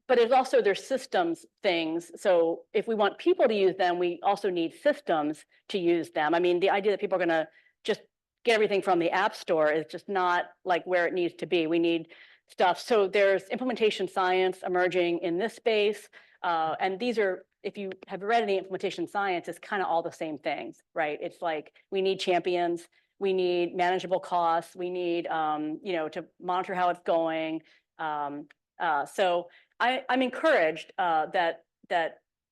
[SPEAKER 2] but there's systems things. So if we want people to use them, we also need systems to use them. I mean, the idea that people are going to just get everything from the app store is just not like where it needs to be. We need stuff. So there's implementation science emerging in this space. And these are, if you have read any implementation science, it's kind of all the same things, right? It's like we need champions, we need manageable costs, we need, to monitor how it's going. So I'm encouraged that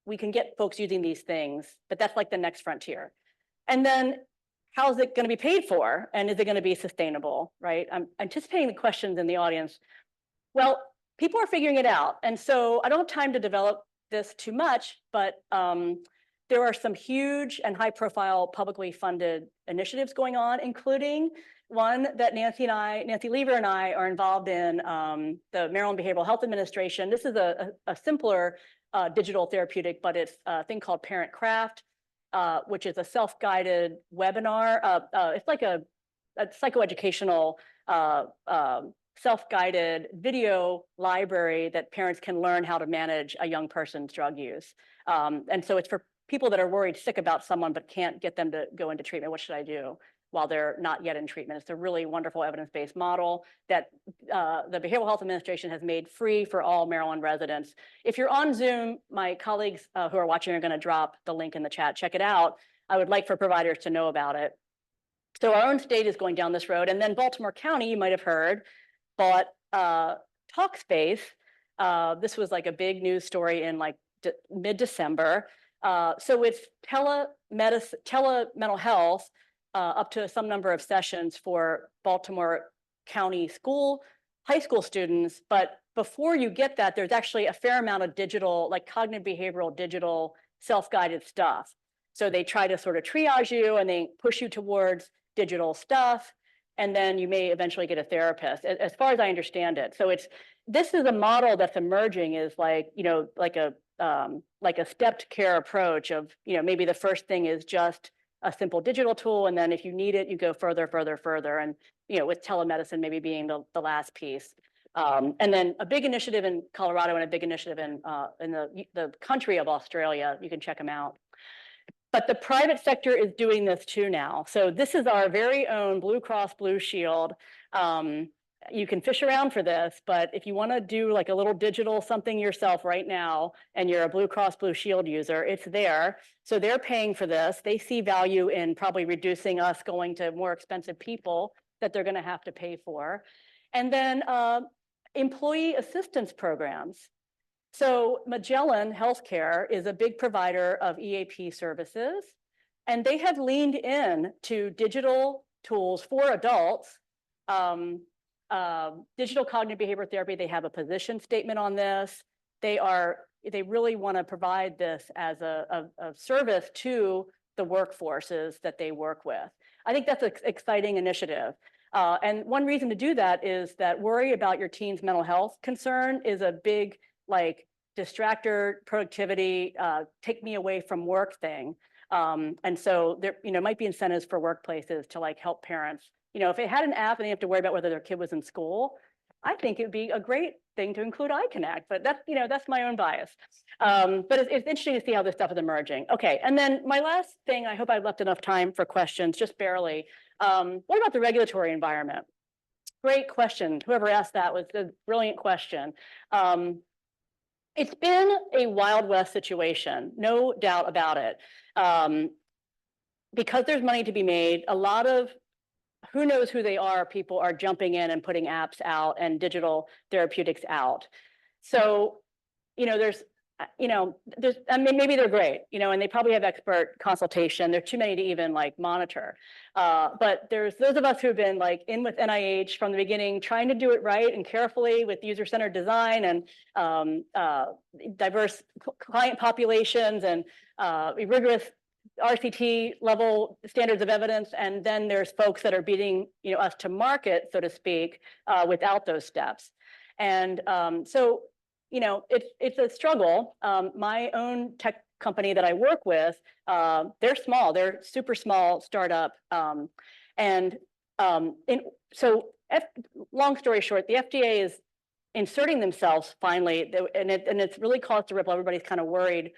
[SPEAKER 2] we can get folks using these things, but that's like the next frontier. And then how is it going to be paid for? And is it going to be sustainable, right? I'm anticipating the questions in the audience. Well, people are figuring it out. And so I don't have time to develop this too much, but there are some huge and high profile publicly funded initiatives going on, including one that Nancy Lever and I are involved in, the Maryland Behavioral Health Administration. This is a simpler digital therapeutic, but it's a thing called Parent Craft, which is a self-guided webinar. It's like a psychoeducational self-guided video library that parents can learn how to manage a young person's drug use. And so it's for people that are worried sick about someone but can't get them to go into treatment. What should I do while they're not yet in treatment? It's a really wonderful evidence-based model that the Behavioral Health Administration has made free for all Maryland residents. If you're on Zoom, my colleagues who are watching are going to drop the link in the chat. Check it out. I would like for providers to know about it. So our own state is going down this road. And then Baltimore County, you might have heard, bought Talkspace. This was like a big news story in like mid-December. So it's telemental health up to some number of sessions for Baltimore County high school students. But before you get that, there's actually a fair amount of digital, like cognitive behavioral digital self-guided stuff. So they try to sort of triage you and they push you towards digital stuff. And then you may eventually get a therapist, as far as I understand it. So this is a model that's emerging, is like, like a stepped care approach of, maybe the first thing is just a simple digital tool. And then if you need it, you go further. And, with telemedicine maybe being the last piece. And then a big initiative in Colorado and a big initiative in the country of Australia. You can check them out. But the private sector is doing this too now. So this is our very own Blue Cross Blue Shield. You can fish around for this, but if you want to do like a little digital something yourself right now, and you're a Blue Cross Blue Shield user, it's there. So they're paying for this. They see value in probably reducing us going to more expensive people that they're going to have to pay for. And then employee assistance programs. So Magellan Healthcare is a big provider of EAP services, and they have leaned in to digital tools for adults, digital cognitive behavioral therapy. They have a position statement on this. They are they really want to provide this as a service to the workforces that they work with. I think that's an exciting initiative. And one reason to do that is that worry about your teen's mental health concern is a big, like, distractor, productivity, take me away from work thing. And so there, might be incentives for workplaces to like help parents. If it had an app and they have to worry about whether their kid was in school, I think it would be a great thing to include iConnect, but that's, that's my own bias. But it's interesting to see how this stuff is emerging. Okay, and then my last thing, I hope I left enough time for questions, just barely. What about the regulatory environment? Great question. Whoever asked that was a brilliant question. It's been a Wild West situation, no doubt about it. Because there's money to be made, a lot of who knows who they are, people are jumping in and putting apps out and digital therapeutics out. So, there's, I mean, maybe they're great, and they probably have expert consultation. There are too many to even like monitor. But there's those of us who've been like in with NIH from the beginning, trying to do it right and carefully with user-centered design and diverse client populations and rigorous RCT level standards of evidence, and then there's folks that are beating us to market, so to speak, without those steps. And so it's a struggle. My own tech company that I work with, they're small, they're super small startup, long story short, the FDA is inserting themselves finally, and it's really caused a ripple. Everybody's kind of worried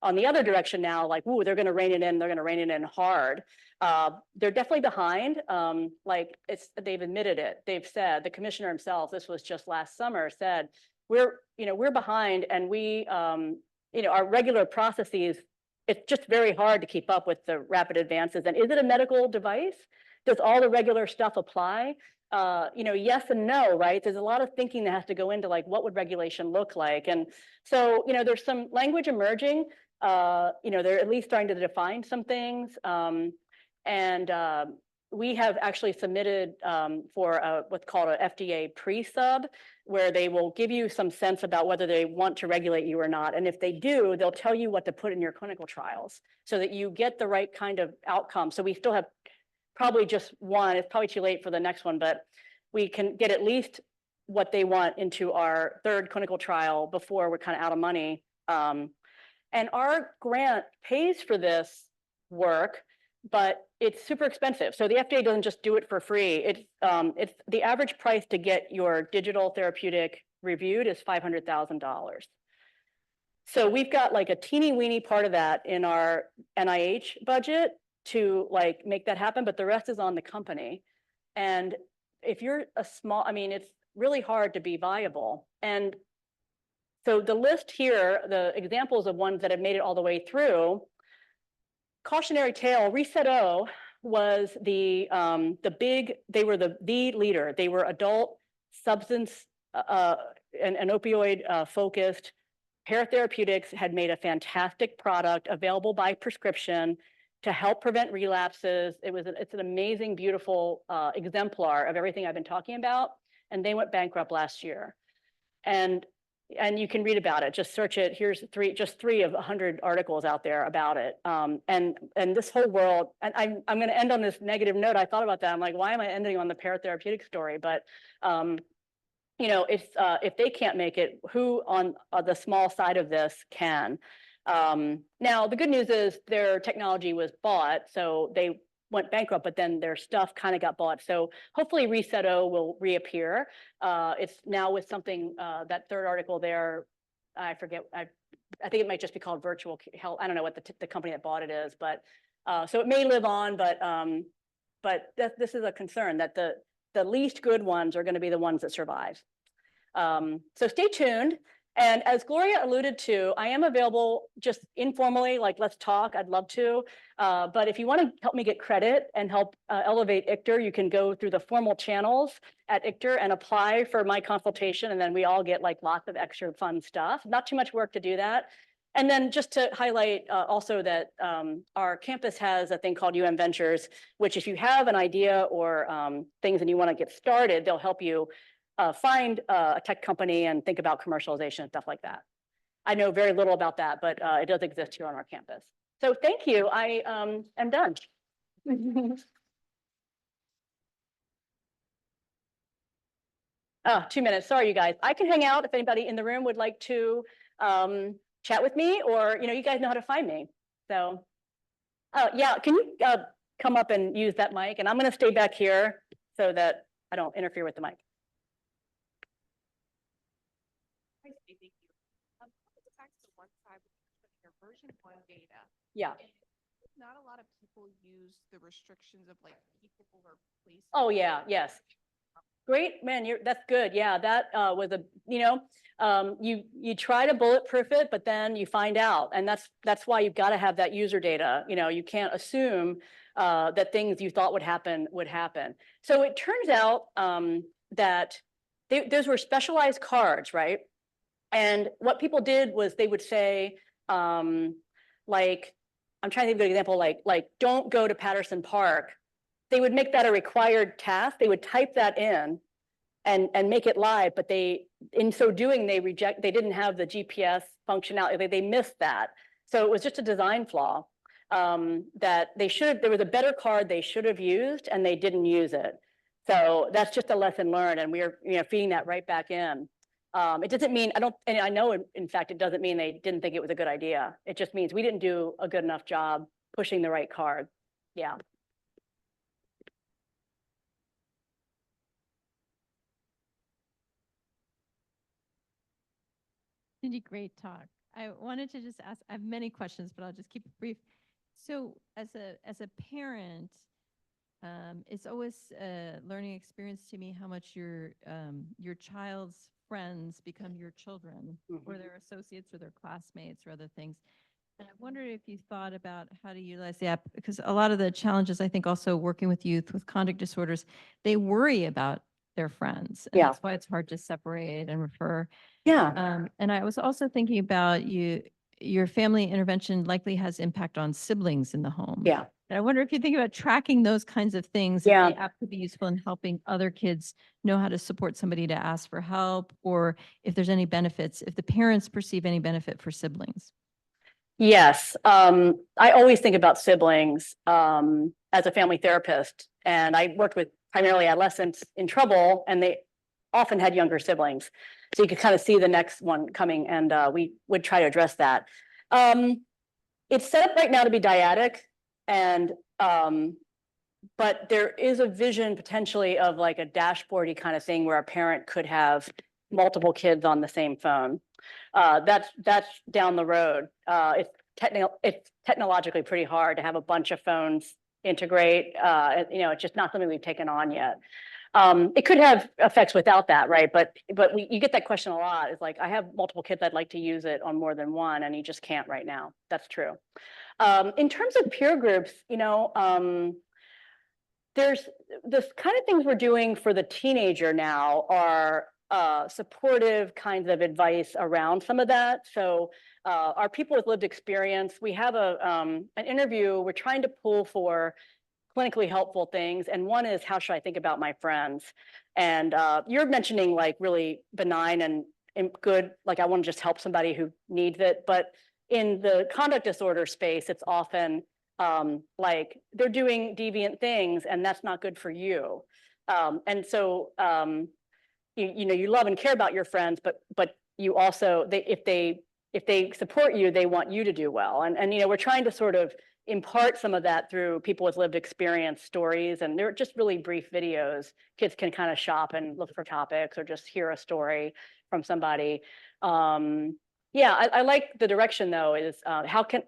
[SPEAKER 2] on the other direction now, like, ooh, they're going to rein it in. They're going to rein it in hard. They're definitely behind. They've admitted it. They've said, the commissioner himself, this was just last summer, said, we're behind, and we, our regular processes, it's just very hard to keep up with the rapid advances. And is it a medical device? Does all the regular stuff apply? Yes and no, right? There's a lot of thinking that has to go into like, what would regulation look like? And so, there's some language emerging. They're at least starting to define some things. We have actually submitted for what's called an FDA pre-sub, where they will give you some sense about whether they want to regulate you or not. And if they do, they'll tell you what to put in your clinical trials so that you get the right kind of outcome. So we still have probably just one. It's probably too late for the next one, but we can get at least what they want into our third clinical trial before we're kind of out of money. And our grant pays for this work, but it's super expensive. So the FDA doesn't just do it for free. It's the average price to get your digital therapeutic reviewed is $500,000. So we've got like a teeny weeny part of that in our NIH budget to like make that happen, but the rest is on the company. And if you're a small, I mean, it's really hard to be viable. And so the list here, the examples of ones that have made it all the way through, cautionary tale, Reset-O was they were the leader. They were adult substance and opioid focused. Paratherapeutics had made a fantastic product available by prescription to help prevent relapses. It's an amazing, beautiful exemplar of everything I've been talking about. And they went bankrupt last year. And you can read about it, just search it. Here's just three of 100 articles out there about it. And this whole world, and I'm going to end on this negative note. I thought about that. I'm like, why am I ending on the paratherapeutic story? But, if they can't make it, who on the small side of this can? Now, the good news is their technology was bought, so they went bankrupt, but then their stuff kind of got bought. So hopefully Reset-O will reappear. It's now with something, that third article there, I forget, I think it might just be called Virtual Health. I don't know what the company that bought it is, but so it may live on, but this is a concern that the least good ones are going to be the ones that survive. So stay tuned. And as Gloria alluded to, I am available just informally, like let's talk, I'd love to. But if you want to help me get credit and help elevate ICTR, you can go through the formal channels at ICTR and apply for my consultation. And then we all get like lots of extra fun stuff. Not too much work to do that. And then just to highlight also that our campus has a thing called Ventures, which if you have an idea or things and you want to get started, they'll help you find a tech company and think about commercialization and stuff like that. I know very little about that, but it does exist here on our campus. So thank you. I am done. 2 minutes. Sorry, you guys. I can hang out if anybody in the room would like to chat with me, or you guys know how to find me. So, yeah, can you come up and use that mic? And I'm going to stay back here so that I don't interfere with the mic.
[SPEAKER 3] Thank you. Back to one side with your version 1 data.
[SPEAKER 2] Yeah.
[SPEAKER 3] And not a lot of people use the restrictions of like people or places.
[SPEAKER 2] Oh yeah. Yes. Great, man. That's good. Yeah, that was a you try to bulletproof it, but then you find out, and that's why you've got to have that user data. You can't assume that things you thought would happen. So it turns out that those were specialized cards, right? And what people did was they would say, like, I'm trying to think of an example, like don't go to Patterson Park. They would make that a required task. They would type that in and make it live, but in so doing, they didn't have the GPS functionality. They missed that. So it was just a design flaw that there was a better card they should have used and they didn't use it. So that's just a lesson learned, and we're feeding that right back in. It doesn't mean, I know in fact, it doesn't mean they didn't think it was a good idea. It just means we didn't do a good enough job pushing the right card. Yeah.
[SPEAKER 1] Cindy, great talk. I wanted to just ask, I have many questions, but I'll just keep it brief. So as a parent, it's always a learning experience to me how much your child's friends become your children, or their associates or their classmates or other things. And I wondered if you thought about how to utilize the app, because a lot of the challenges, I think, also working with youth with conduct disorders, they worry about their friends. And that's why it's hard to separate and refer.
[SPEAKER 2] Yeah.
[SPEAKER 1] And I was also thinking about your family intervention likely has impact on siblings in the home.
[SPEAKER 2] Yeah.
[SPEAKER 1] And I wonder if you think about tracking those kinds of things,
[SPEAKER 2] Yeah.
[SPEAKER 1] if the app could be useful in helping other kids know how to support somebody to ask for help, or if there's any benefits, if the parents perceive any benefit for siblings.
[SPEAKER 2] Yes. I always think about siblings as a family therapist, and I worked with primarily adolescents in trouble, and they often had younger siblings. So you could kind of see the next one coming, and we would try to address that. It's set up right now to be dyadic, and but there is a vision potentially of like a dashboardy kind of thing where a parent could have multiple kids on the same phone. That's down the road. It's technologically pretty hard to have a bunch of phones integrate. It's just not something we've taken on yet. It could have effects without that, right? But you get that question a lot. It's like, I have multiple kids, I'd like to use it on more than one, and you just can't right now. That's true. In terms of peer groups, there's the kind of things we're doing for the teenager now are supportive kinds of advice around some of that. So our people with lived experience, we have an interview. We're trying to pull for clinically helpful things. And one is, how should I think about my friends? And you're mentioning like really benign and good, like I want to just help somebody who needs it. But in the conduct disorder space, it's often like they're doing deviant things and that's not good for you. And so, you love and care about your friends, but you also, if they support you, they want you to do well. And we're trying to sort of impart some of that through people with lived experience stories, and they're just really brief videos. Kids can kind of shop and look for topics or just hear a story from somebody. Yeah, I like the direction though, is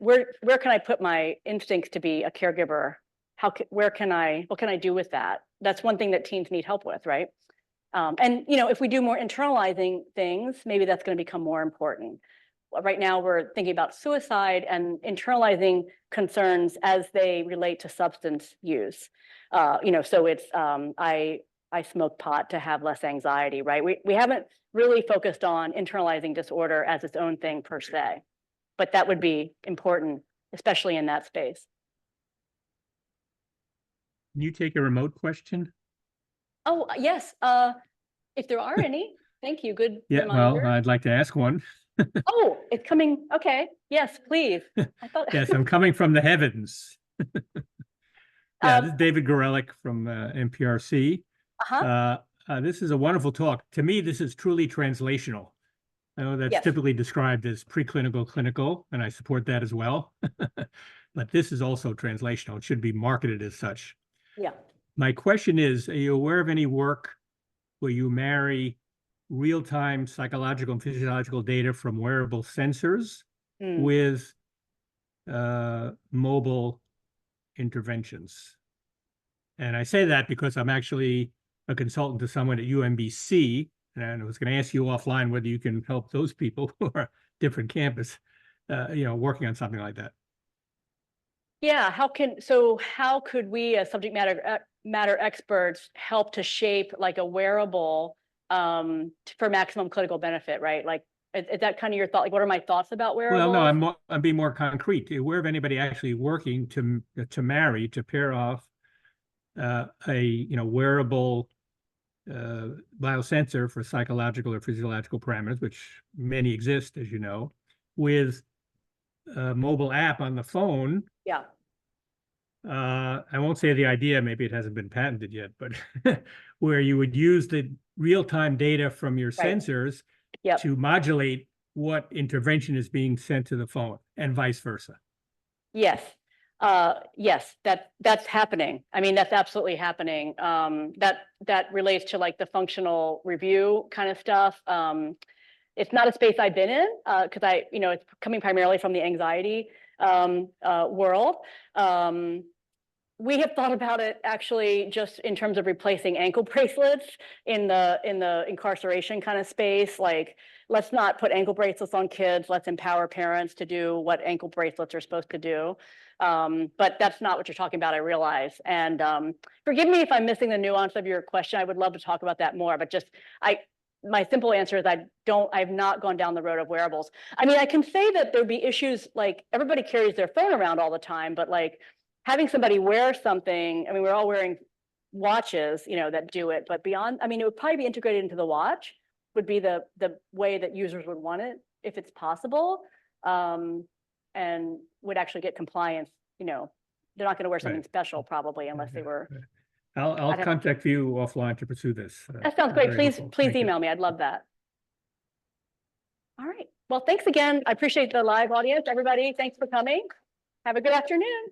[SPEAKER 2] where can I put my instincts to be a caregiver? What can I do with that? That's one thing that teens need help with, right? And if we do more internalizing things, maybe that's going to become more important. Right now, we're thinking about suicide and internalizing concerns as they relate to substance use. So it's I smoke pot to have less anxiety, right? We haven't really focused on internalizing disorder as its own thing per se, but that would be important, especially in that space.
[SPEAKER 4] Can you take a remote question?
[SPEAKER 2] Oh, yes. If there are any, thank you. Good
[SPEAKER 4] Yeah,
[SPEAKER 2] reminder.
[SPEAKER 4] well, I'd like to ask one.
[SPEAKER 2] Oh, it's coming. Okay. Yes, please. I thought.
[SPEAKER 4] Yes, I'm coming from the heavens. Yeah, this is
[SPEAKER 2] Um,
[SPEAKER 4] David Gorelick from NPRC.
[SPEAKER 2] uh-huh.
[SPEAKER 4] This is a wonderful talk. To me, this is truly translational. I know that's
[SPEAKER 2] Yes.
[SPEAKER 4] typically described as preclinical, clinical, and I support that as well. But this is also translational. It should be marketed as such.
[SPEAKER 2] Yeah.
[SPEAKER 4] My question is, are you aware of any work where you marry real-time psychological and physiological data from wearable sensors
[SPEAKER 2] Mm.
[SPEAKER 4] with mobile interventions? And I say that because I'm actually a consultant to someone at UMBC, and I was going to ask you offline whether you can help those people who are different campus, working on something like that.
[SPEAKER 2] Yeah. How could we as subject matter experts help to shape like a wearable for maximum clinical benefit, right? Like, is that kind of your thought? Like, what are my thoughts about
[SPEAKER 4] Well, no,
[SPEAKER 2] wearables?
[SPEAKER 4] I'm being more concrete. Aware of anybody actually working to pair off a wearable biosensor for psychological or physiological parameters, which many exist, as you know, with a mobile app on the phone.
[SPEAKER 2] Yeah.
[SPEAKER 4] I won't say the idea, maybe it hasn't been patented yet, but where you would use the real-time data from your
[SPEAKER 2] Right.
[SPEAKER 4] sensors
[SPEAKER 2] Yep.
[SPEAKER 4] to modulate what intervention is being sent to the phone and vice versa.
[SPEAKER 2] Yes. Yes, that's happening. I mean, that's absolutely happening. That relates to like the functional review kind of stuff. It's not a space I've been in, because it's coming primarily from the anxiety world. We have thought about it actually just in terms of replacing ankle bracelets in the incarceration kind of space. Like, let's not put ankle bracelets on kids. Let's empower parents to do what ankle bracelets are supposed to do. But that's not what you're talking about, I realize. And forgive me if I'm missing the nuance of your question. I would love to talk about that more, but my simple answer is I've not gone down the road of wearables. I mean, I can say that there'd be issues, like everybody carries their phone around all the time, but like having somebody wear something, I mean, we're all wearing watches, that do it, but beyond, I mean, it would probably be integrated into the watch, would be the way that users would want it, if it's possible, and would actually get compliance, they're not gonna wear something
[SPEAKER 4] Right.
[SPEAKER 2] special probably unless they were.
[SPEAKER 4] I'll
[SPEAKER 2] I'd have-
[SPEAKER 4] contact you offline to pursue this.
[SPEAKER 2] That sounds great.
[SPEAKER 4] Very
[SPEAKER 2] Please
[SPEAKER 4] helpful. Thank you.
[SPEAKER 2] email me. I'd love that. All right. Well, thanks again. I appreciate the live audience, everybody. Thanks for coming. Have a good afternoon.